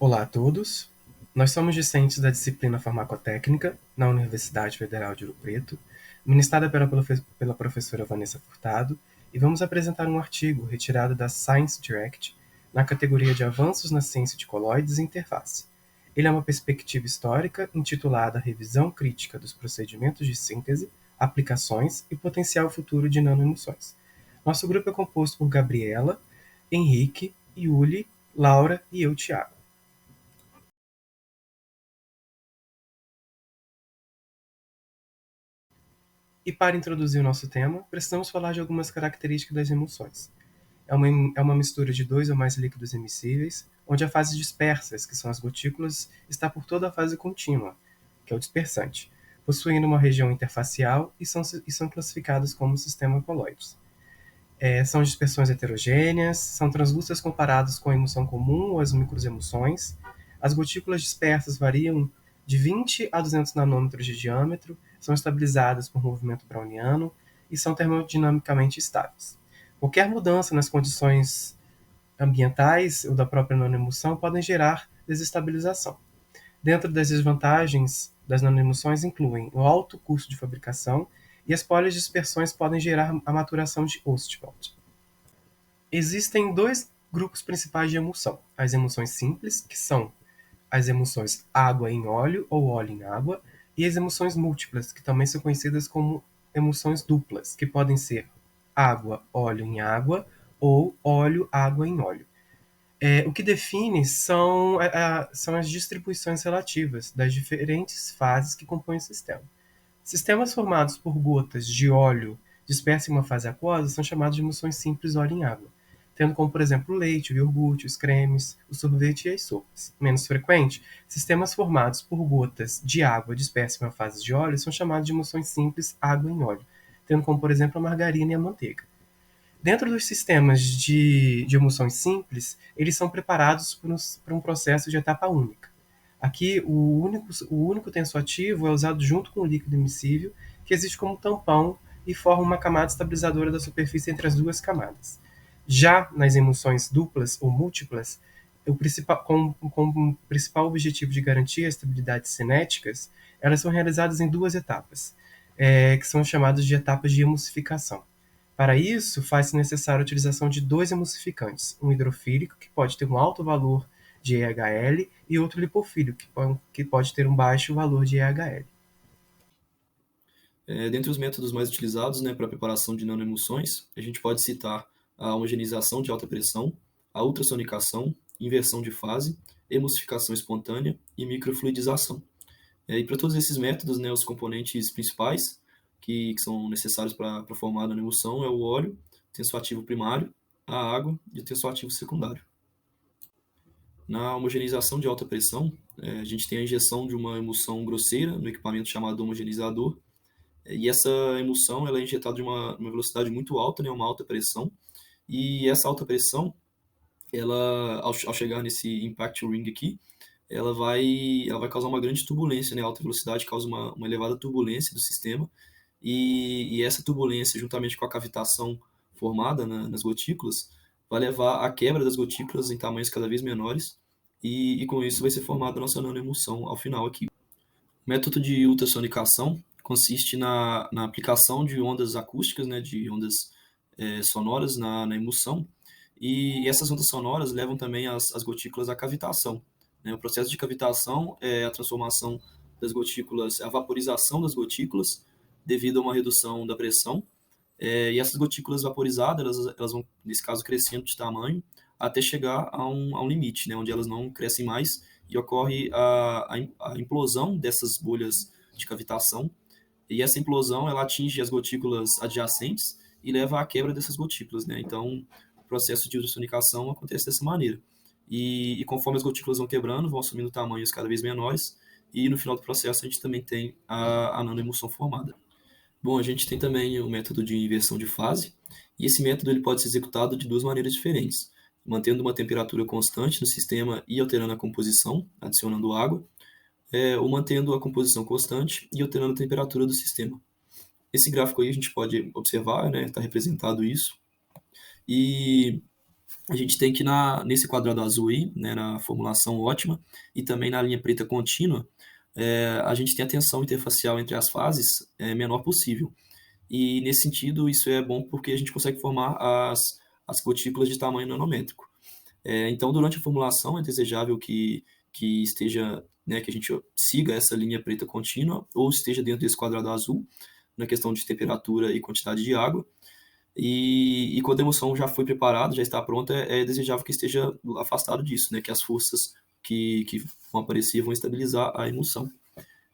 Olá a todos. Nós somos discentes da disciplina Farmacotécnica na Universidade Federal de Ouro Preto, ministrada pela professora Vanessa Furtado, e vamos apresentar um artigo retirado da Science Direct na categoria de Avanços na Ciência de Coloides e Interface. Ele é uma perspectiva histórica intitulada Revisão Crítica dos Procedimentos de Síntese, Aplicações e Potencial Futuro de Nanoemulsões. Nosso grupo é composto por Gabriela, Henrique, Yuli, Laura e eu, Thiago. E para introduzir o nosso tema, precisamos falar de algumas características das emulsões. É uma mistura de dois ou mais líquidos emissíveis, onde a fase dispersas, que são as gotículas, está por toda a fase contínua, que é o dispersante, possuindo uma região interfacial e são classificadas como sistema coloides. São dispersões heterogêneas, são translúcidas comparadas com a emulsão comum ou as microemulsões. As gotículas dispersas variam de 20 a 200 nanômetros de diâmetro, são estabilizadas por movimento browniano e são termodinamicamente estáveis. Qualquer mudança nas condições ambientais ou da própria nanoemulsão podem gerar desestabilização. Dentro das desvantagens das nanoemulsões incluem o alto custo de fabricação e as polidispersões podem gerar a maturação de Ostwald. Existem dois grupos principais de emulsão: as emulsões simples, que são as emulsões água em óleo ou óleo em água, e as emulsões múltiplas, que também são conhecidas como emulsões duplas, que podem ser água, óleo em água ou óleo, água em óleo. O que define são as distribuições relativas das diferentes fases que compõem o sistema. Sistemas formados por gotas de óleo dispersas em uma fase aquosa são chamados de emulsões simples óleo em água, tendo como, por exemplo, o leite, o iogurte, os cremes, o sorvete e as sopas. Menos frequente, sistemas formados por gotas de água dispersas em uma fase de óleo são chamados de emulsões simples água em óleo, tendo como, por exemplo, a margarina e a manteiga. Dentro dos sistemas de emulsões simples, eles são preparados por um processo de etapa única. Aqui, o único tensoativo é usado junto com o líquido emissível, que existe como tampão e forma uma camada estabilizadora da superfície entre as duas camadas. Já nas emulsões duplas ou múltiplas, com o principal objetivo de garantir a estabilidade cinéticas, elas são realizadas em duas etapas, que são chamadas de etapas de emulsificação. Para isso, faz-se necessária a utilização de dois emulsificantes, um hidrofílico, que pode ter um alto valor de EHL, e outro lipofílico, que pode ter um baixo valor de EHL. Dentre os métodos mais utilizados, para a preparação de nanoemulsões, a gente pode citar a homogeneização de alta pressão, a ultrassonicação, inversão de fase, emulsificação espontânea e microfluidização. E para todos esses métodos, os componentes principais que são necessários para formar a nanoemulsão é o óleo, o tensoativo primário, a água e o tensoativo secundário. Na homogeneização de alta pressão, a gente tem a injeção de uma emulsão grosseira no equipamento chamado homogeneizador, e essa emulsão ela é injetada de uma velocidade muito alta, uma alta pressão, e essa alta pressão, ela, ao chegar nesse impact ring aqui, ela vai causar uma grande turbulência, A alta velocidade causa uma elevada turbulência do sistema, e essa turbulência, juntamente com a cavitação formada nas gotículas, vai levar à quebra das gotículas em tamanhos cada vez menores, e com isso vai ser formada a nossa nanoemulsão ao final aqui. O método de ultrassonicação consiste na aplicação de ondas acústicas, de ondas sonoras na emulsão, e essas ondas sonoras levam também as gotículas à cavitação. O processo de cavitação é a transformação das gotículas, a vaporização das gotículas devido a uma redução da pressão, e essas gotículas vaporizadas, elas vão, nesse caso, crescendo de tamanho até chegar a um limite, onde elas não crescem mais e ocorre a implosão dessas bolhas de cavitação, e essa implosão ela atinge as gotículas adjacentes e leva à quebra dessas gotículas. Então, o processo de ultrassonicação acontece dessa maneira. E conforme as gotículas vão quebrando, vão assumindo tamanhos cada vez menores, e no final do processo a gente também tem a nanoemulsão formada. Bom, a gente tem também o método de inversão de fase, e esse método ele pode ser executado de duas maneiras diferentes, mantendo uma temperatura constante no sistema e alterando a composição, adicionando água, ou mantendo a composição constante e alterando a temperatura do sistema. Esse gráfico aí a gente pode observar, está representado isso, e a gente tem que nesse quadrado azul aí, né, na formulação ótima, e também na linha preta contínua, a gente tem a tensão interfacial entre as fases menor possível. E nesse sentido, isso é bom porque a gente consegue formar as gotículas de tamanho nanométrico. Então, durante a formulação, é desejável que esteja, né, que a gente siga essa linha preta contínua ou esteja dentro desse quadrado azul, na questão de temperatura e quantidade de água. E quando a emulsão já foi preparada, já está pronta, é desejável que esteja afastado disso, né, que as forças que vão aparecer vão estabilizar a emulsão.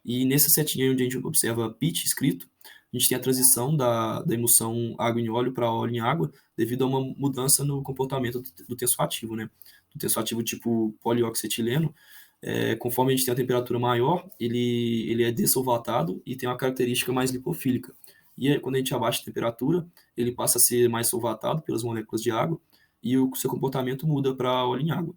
E nessa setinha onde a gente observa pitch escrito, a gente tem a transição da emulsão água em óleo para óleo em água, devido a uma mudança no comportamento do tensoativo, né? Do tensoativo tipo polioxetileno, conforme a gente tem a temperatura maior, ele é dessolvatado e tem uma característica mais lipofílica. E aí, quando a gente abaixa a temperatura, ele passa a ser mais solvatado pelas moléculas de água e o seu comportamento muda para óleo em água.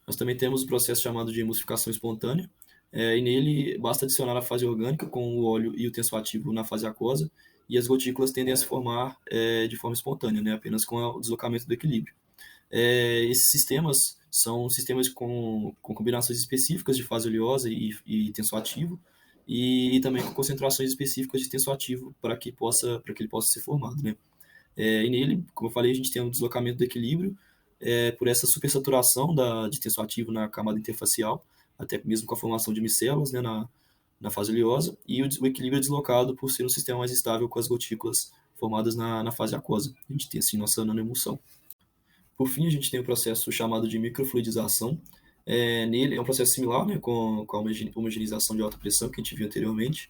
Nós também temos o processo chamado de emulsificação espontânea, e nele basta adicionar a fase orgânica com o óleo e o tensoativo na fase aquosa, e as gotículas tendem a se formar de forma espontânea, né, apenas com o deslocamento do equilíbrio. Esses sistemas são sistemas com combinações específicas de fase oleosa e tensoativo, e também com concentrações específicas de tensoativo para que ele possa ser formado, né? E nele, como eu falei, a gente tem um deslocamento do equilíbrio por essa supersaturação de tensoativo na camada interfacial, até mesmo com a formação de micelas, né, na fase oleosa, e o equilíbrio é deslocado por ser um sistema mais estável com as gotículas formadas na fase aquosa. A gente tem assim nossa nanoemulsão. Por fim, a gente tem o processo chamado de microfluidização. Nele é um processo similar, né, com a homogeneização de alta pressão que a gente viu anteriormente.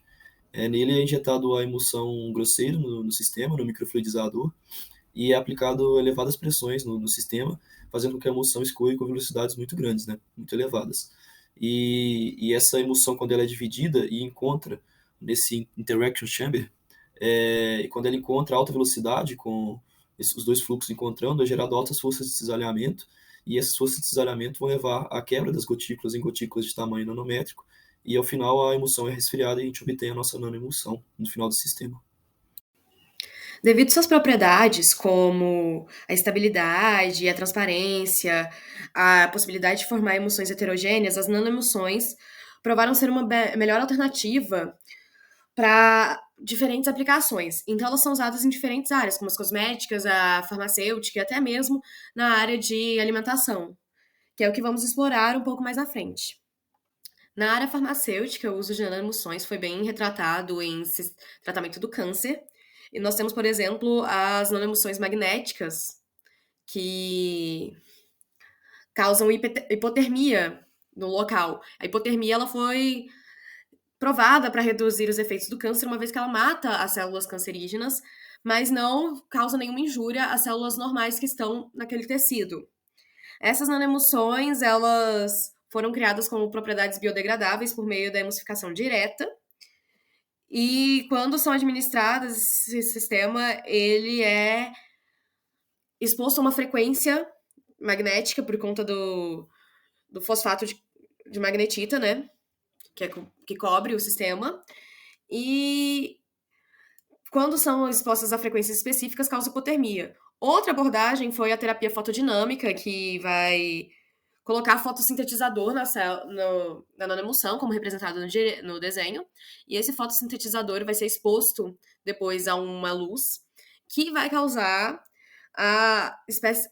Nele é injetado a emulsão grosseira no sistema, no microfluidizador, e é aplicado elevadas pressões no sistema, fazendo com que a emulsão escoe com velocidades muito grandes, né, muito elevadas. E essa emulsão, quando ela é dividida e encontra nesse interaction chamber, e quando ela encontra alta velocidade, com os dois fluxos encontrando, é gerado altas forças de cisalhamento, e essas forças de cisalhamento vão levar à quebra das gotículas em gotículas de tamanho nanométrico, e ao final a emulsão é resfriada e a gente obtém a nossa nanoemulsão no final do sistema. Devido às suas propriedades, como a estabilidade, a transparência, a possibilidade de formar emulsões heterogêneas, as nanoemulsões provaram ser uma melhor alternativa para diferentes aplicações. Então, elas são usadas em diferentes áreas, como as cosméticas, a farmacêutica e até mesmo na área de alimentação, que é o que vamos explorar um pouco mais à frente. Na área farmacêutica, o uso de nanoemulsões foi bem retratado em tratamento do câncer. E nós temos, por exemplo, as nanoemulsões magnéticas, que causam hipotermia no local. A hipotermia ela foi provada para reduzir os efeitos do câncer, uma vez que ela mata as células cancerígenas, mas não causa nenhuma injúria às células normais que estão naquele tecido. Essas nanoemulsões, elas foram criadas com propriedades biodegradáveis por meio da emulsificação direta, e quando são administradas, esse sistema, ele é exposto a uma frequência magnética por conta do fosfato de magnetita, né? Que cobre o sistema. E quando são expostas a frequências específicas, causa hipotermia. Outra abordagem foi a terapia fotodinâmica, que vai colocar fotossintetizador na nanoemulsão, como representado no desenho, e esse fotossintetizador vai ser exposto depois a uma luz, que vai causar a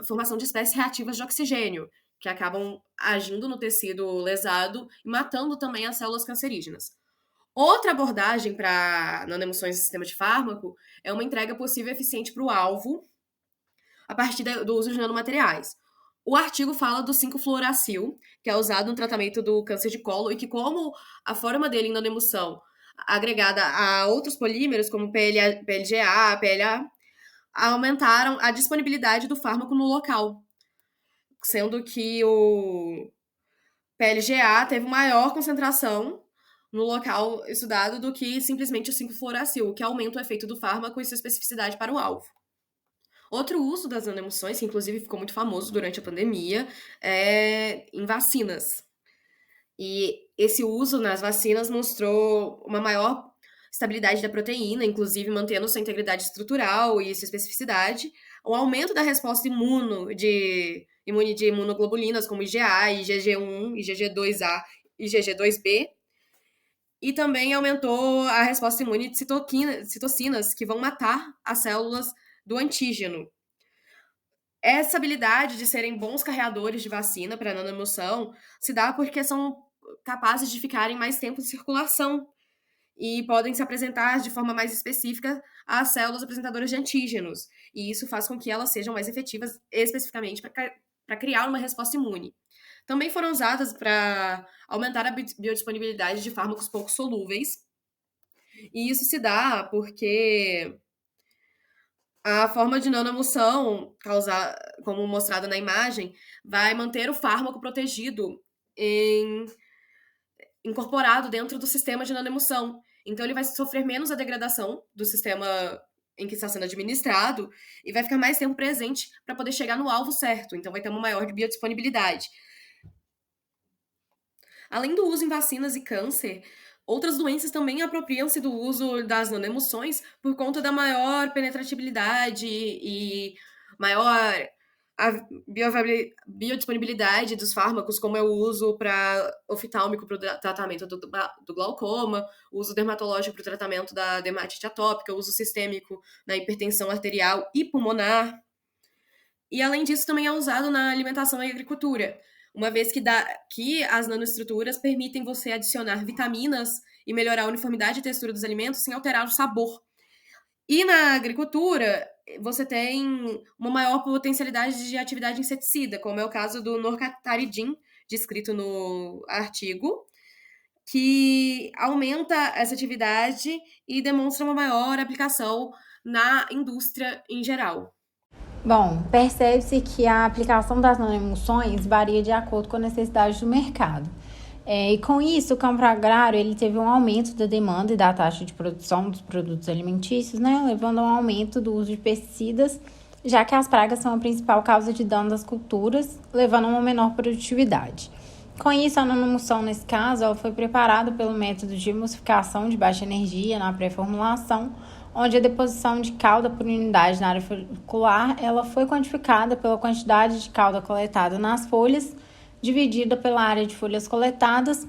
formação de espécies reativas de oxigênio, que acabam agindo no tecido lesado e matando também as células cancerígenas. Outra abordagem para nanoemulsões em sistema de fármaco é uma entrega possível e eficiente para o alvo a partir do uso de nanomateriais. O artigo fala do 5-fluoracil, que é usado no tratamento do câncer de colo e que, como a forma dele em nanoemulsão agregada a outros polímeros, como PLGA, PLA, aumentaram a disponibilidade do fármaco no local, sendo que o PLGA teve maior concentração no local estudado do que simplesmente o 5-fluoracil, o que aumenta o efeito do fármaco e sua especificidade para o alvo. Outro uso das nanoemulsões, que inclusive ficou muito famoso durante a pandemia, é em vacinas. E esse uso nas vacinas mostrou uma maior estabilidade da proteína, inclusive mantendo sua integridade estrutural e sua especificidade, o aumento da resposta imune de imunoglobulinas, como IgA, IgG1, IgG2A e IgG2B, e também aumentou a resposta imune de citocinas, que vão matar as células do antígeno. Essa habilidade de serem bons carreadores de vacina para nanoemulsão se dá porque são capazes de ficarem mais tempo em circulação e podem se apresentar de forma mais específica às células apresentadoras de antígenos. E isso faz com que elas sejam mais efetivas especificamente para criar uma resposta imune. Também foram usadas para aumentar a biodisponibilidade de fármacos pouco solúveis. E isso se dá porque a forma de nanoemulsão, como mostrada na imagem, vai manter o fármaco protegido incorporado dentro do sistema de nanoemulsão. Então, ele vai sofrer menos a degradação do sistema em que está sendo administrado e vai ficar mais tempo presente para poder chegar no alvo certo. Então, vai ter uma maior biodisponibilidade. Além do uso em vacinas e câncer, outras doenças também apropriam-se do uso das nanoemulsões por conta da maior penetratibilidade e maior biodisponibilidade dos fármacos, como é o uso oftálmico para o tratamento do glaucoma, o uso dermatológico para o tratamento da dermatite atópica, o uso sistêmico na hipertensão arterial e pulmonar. E, além disso, também é usado na alimentação e agricultura, uma vez que as nanoestruturas permitem você adicionar vitaminas e melhorar a uniformidade e textura dos alimentos sem alterar o sabor. E na agricultura, você tem uma maior potencialidade de atividade inseticida, como é o caso do norcataridin, descrito no artigo, que aumenta essa atividade e demonstra uma maior aplicação na indústria em geral. Bom, percebe-se que a aplicação das nanoemulsões varia de acordo com a necessidade do mercado. E com isso, o campo agrário ele teve um aumento da demanda e da taxa de produção dos produtos alimentícios, né, levando a um aumento do uso de pesticidas, já que as pragas são a principal causa de dano das culturas, levando a uma menor produtividade. Com isso, a nanoemulsão, nesse caso, ela foi preparada pelo método de emulsificação de baixa energia na pré-formulação, onde a deposição de calda por unidade na área folicular ela foi quantificada pela quantidade de calda coletada nas folhas, dividida pela área de folhas coletadas,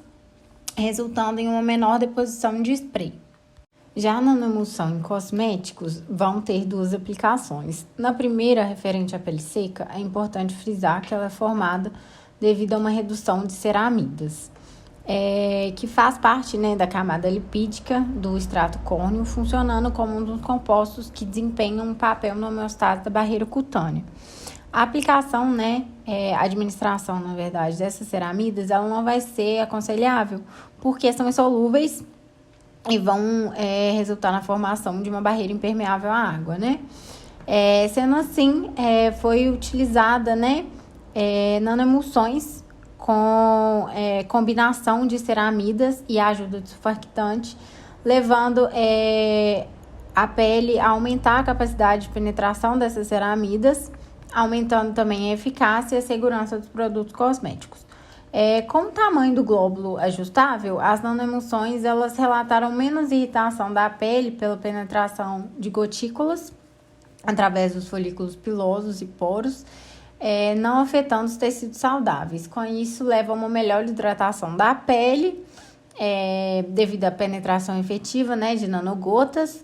resultando em uma menor deposição de spray. Já a nanoemulsão em cosméticos vão ter duas aplicações. Na primeira, referente à pele seca, é importante frisar que ela é formada devido a uma redução de ceramidas, que faz parte, né, da camada lipídica do extrato córneo, funcionando como um dos compostos que desempenham um papel na homeostase da barreira cutânea. A aplicação, a administração, na verdade, dessas ceramidas, ela não vai ser aconselhável, porque são insolúveis e vão resultar na formação de uma barreira impermeável à água, sendo assim, foi utilizada, nanoemulsões com combinação de ceramidas e ajuda de surfactante, levando a pele a aumentar a capacidade de penetração dessas ceramidas, aumentando também a eficácia e a segurança dos produtos cosméticos. Com o tamanho do glóbulo ajustável, as nanoemulsões elas relataram menos irritação da pele pela penetração de gotículas através dos folículos pilosos e poros, não afetando os tecidos saudáveis. Com isso, leva a uma melhor hidratação da pele, devido à penetração efetiva, de nanogotas,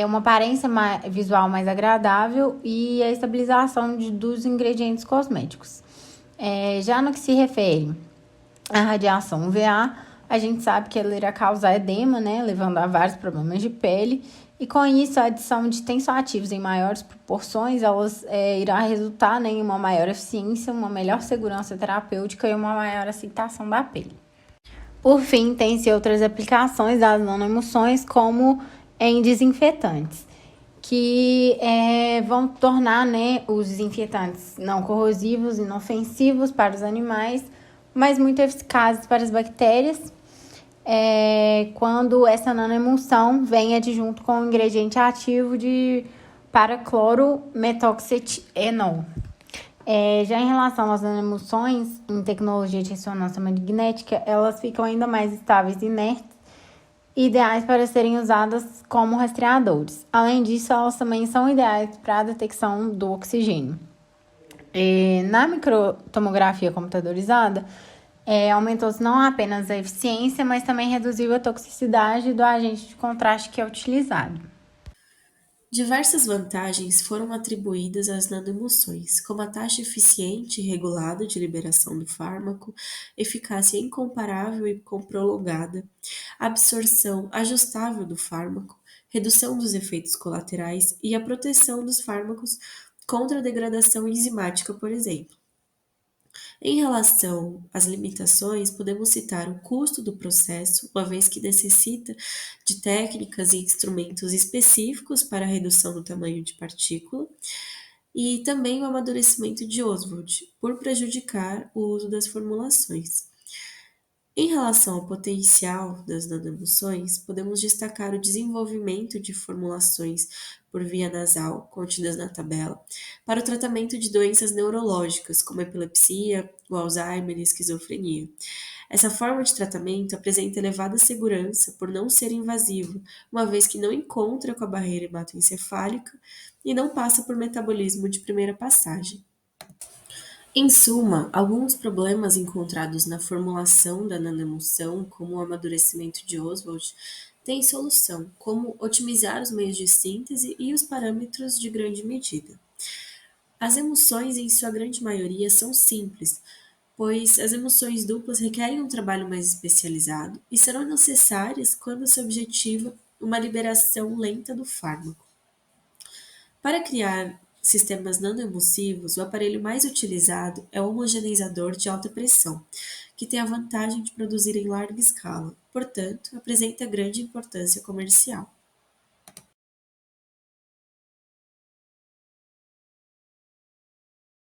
uma aparência visual mais agradável e a estabilização dos ingredientes cosméticos. Já no que se refere à radiação UVA, a gente sabe que ela irá causar edema, levando a vários problemas de pele, e com isso a adição de tensoativos em maiores proporções, elas irá resultar em uma maior eficiência, uma melhor segurança terapêutica e uma maior aceitação da pele. Por fim, tem-se outras aplicações das nanoemulsões, como em desinfetantes, que vão tornar os desinfetantes não corrosivos e inofensivos para os animais, mas muito eficazes para as bactérias, quando essa nanoemulsão vem adjunto com o ingrediente ativo de paraclorometoxetanol. Já em relação às nanoemulsões em tecnologia de ressonância magnética, elas ficam ainda mais estáveis e inertes, ideais para serem usadas como rastreadores. Além disso, elas também são ideais para a detecção do oxigênio. Na microtomografia computadorizada, aumentou-se não apenas a eficiência, mas também reduziu a toxicidade do agente de contraste que é utilizado. Diversas vantagens foram atribuídas às nanoemulsões, como a taxa eficiente e regulada de liberação do fármaco, eficácia incomparável e prolongada, absorção ajustável do fármaco, redução dos efeitos colaterais e a proteção dos fármacos contra a degradação enzimática, por exemplo. Em relação às limitações, podemos citar o custo do processo, uma vez que necessita de técnicas e instrumentos específicos para a redução do tamanho de partícula, e também o amadurecimento de Oswald, por prejudicar o uso das formulações. Em relação ao potencial das nanoemulsões, podemos destacar o desenvolvimento de formulações por via nasal, contidas na tabela, para o tratamento de doenças neurológicas, como a epilepsia, o Alzheimer e a esquizofrenia. Essa forma de tratamento apresenta elevada segurança por não ser invasivo, uma vez que não encontra com a barreira hematoencefálica e não passa por metabolismo de primeira passagem. Em suma, alguns problemas encontrados na formulação da nanoemulsão, como o amadurecimento de Oswald, têm solução, como otimizar os meios de síntese e os parâmetros de grande medida. As emulsões, em sua grande maioria, são simples, pois as emulsões duplas requerem um trabalho mais especializado e serão necessárias quando se objetiva uma liberação lenta do fármaco. Para criar sistemas nanoemulsivos, o aparelho mais utilizado é o homogeneizador de alta pressão, que tem a vantagem de produzir em larga escala, portanto, apresenta grande importância comercial.